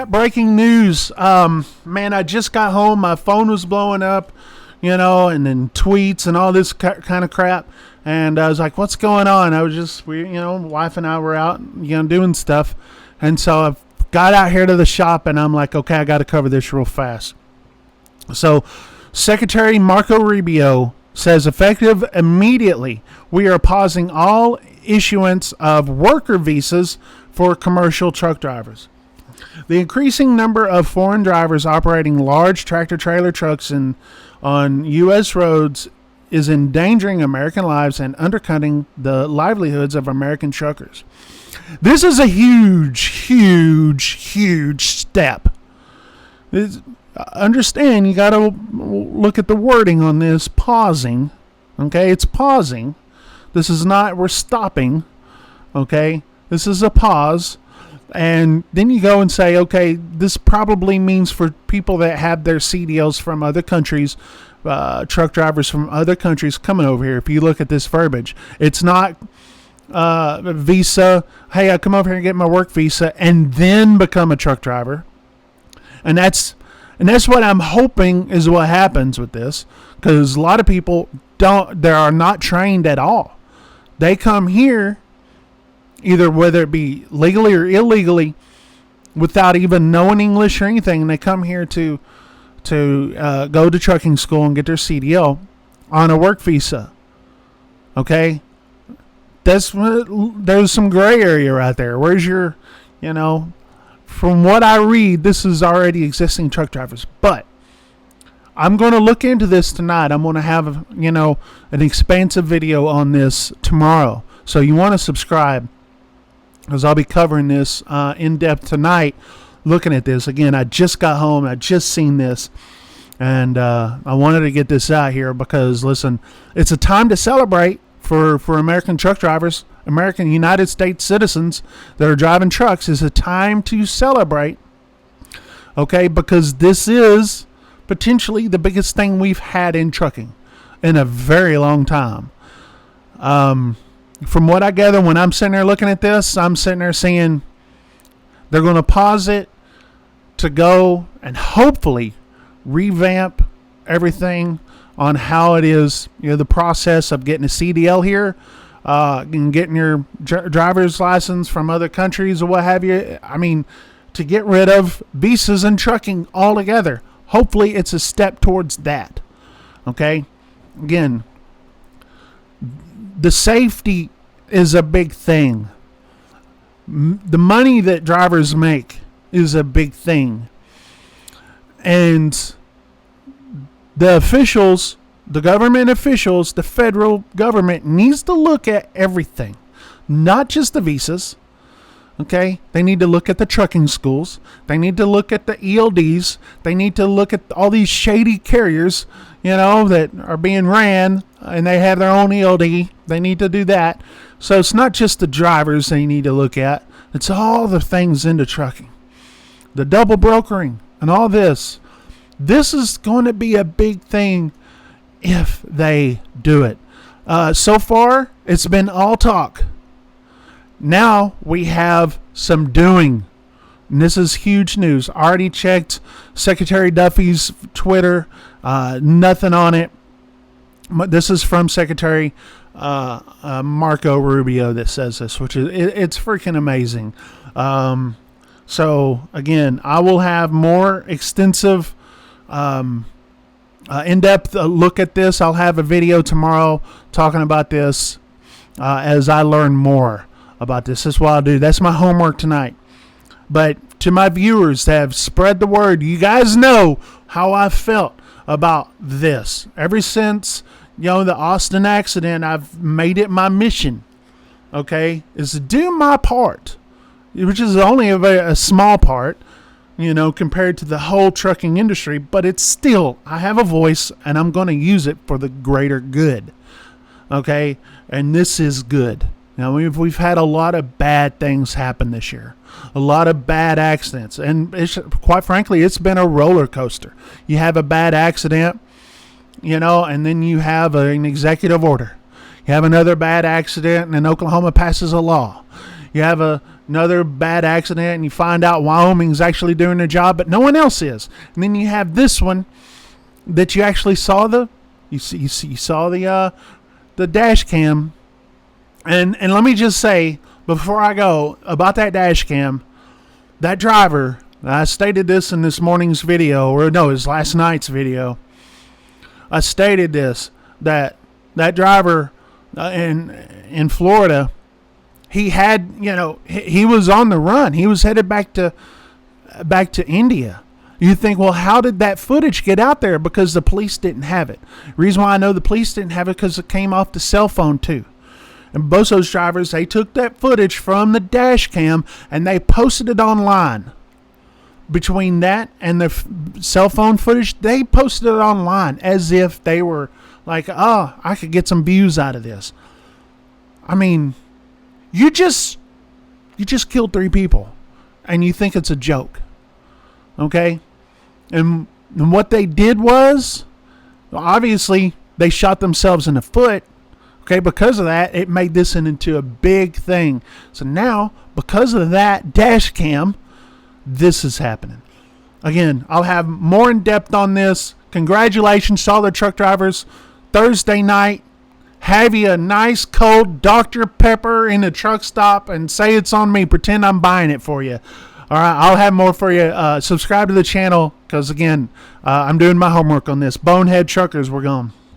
got breaking news. Man, I just got home. My phone was blowing up, and then tweets and all this kind of crap. And I was like, what's going on? I was just, wife and I were out, doing stuff. And so I got out here to the shop and I'm like, okay, I got to cover this real fast. So Secretary Marco Rubio says effective immediately, we are pausing all issuance of worker visas for commercial truck drivers. The increasing number of foreign drivers operating large tractor-trailer trucks on U.S. roads is endangering American lives and undercutting the livelihoods of American truckers. This is a huge, huge, huge step. Understand, you got to look at the wording on this. Pausing. Okay, it's pausing. This is not, we're stopping. Okay, this is a pause. And then you go and say, okay, this probably means for people that have their CDLs from other countries, truck drivers from other countries coming over here. If you look at this verbiage, it's not visa. Hey, I come over here and get my work visa and then become a truck driver. And that's what I'm hoping is what happens with this, because a lot of people they are not trained at all. They come here either whether it be legally or illegally without even knowing English or anything, and they come here to go to trucking school and get their CDL on a work visa. Okay, there's some gray area right there. Where's your, from what I read, this is already existing truck drivers. But I'm going to look into this tonight. I'm going to have, an expansive video on this tomorrow. So you want to subscribe, because I'll be covering this in depth tonight, looking at this. Again, I just got home. I just seen this. And I wanted to get this out here because, listen, it's a time to celebrate for American truck drivers, American United States citizens that are driving trucks. It's a time to celebrate, okay, because this is potentially the biggest thing we've had in trucking in a very long time. From what I gather, when I'm sitting there looking at this, I'm sitting there seeing they're going to pause it to go and hopefully revamp everything on how it is, the process of getting a CDL here, and getting your driver's license from other countries or what have you. I mean, to get rid of visas and trucking altogether. Hopefully it's a step towards that. Okay? Again, the safety is a big thing. The money that drivers make is a big thing. And the officials, the government officials, the federal government needs to look at everything, not just the visas. Okay? They need to look at the trucking schools. They need to look at the ELDs. They need to look at all these shady carriers, that are being ran, and they have their own ELD. They need to do that. So it's not just the drivers they need to look at. It's all the things into trucking. The double brokering and all this. This is going to be a big thing if they do it. So far, it's been all talk. Now we have some doing. And this is huge news. I already checked Secretary Duffy's Twitter. Nothing on it. This is from Secretary Marco Rubio that says this, which is it's freaking amazing. So again, I will have more extensive, in-depth look at this. I'll have a video tomorrow talking about this as I learn more about this. That's what I'll do. That's my homework tonight. But to my viewers that have spread the word, you guys know how I felt about this. Ever since, the Austin accident, I've made it my mission, okay, is to do my part, which is only a small part, compared to the whole trucking industry, but it's still, I have a voice and I'm going to use it for the greater good, okay, and this is good. Now, we've had a lot of bad things happen this year, a lot of bad accidents, and quite frankly, it's been a roller coaster. You have a bad accident, and then you have an executive order. You have another bad accident, and then Oklahoma passes a law. You have another bad accident, and you find out Wyoming's actually doing their job, but no one else is. And then you have this one that you actually saw you saw the dash cam. And let me just say before I go about that dash cam, that driver. I stated this in this morning's video, or no, it was last night's video. I stated this, that driver in Florida, he had, he was on the run. He was headed back to India. You think, well, how did that footage get out there? Because the police didn't have it. The reason why I know the police didn't have it, because it came off the cell phone too. And both those drivers, they took that footage from the dash cam and they posted it online. Between that and the cell phone footage, they posted it online as if they were like, oh, I could get some views out of this. I mean, you just killed 3 people and you think it's a joke. Okay? And what they did was, obviously, they shot themselves in the foot. Okay, because of that, it made this into a big thing. So now, because of that dash cam, this is happening. Again, I'll have more in depth on this. Congratulations to all the truck drivers. Thursday night, have you a nice cold Dr. Pepper in the truck stop and say it's on me. Pretend I'm buying it for you. All right, I'll have more for you. Subscribe to the channel because, again, I'm doing my homework on this. Bonehead Truckers, we're gone.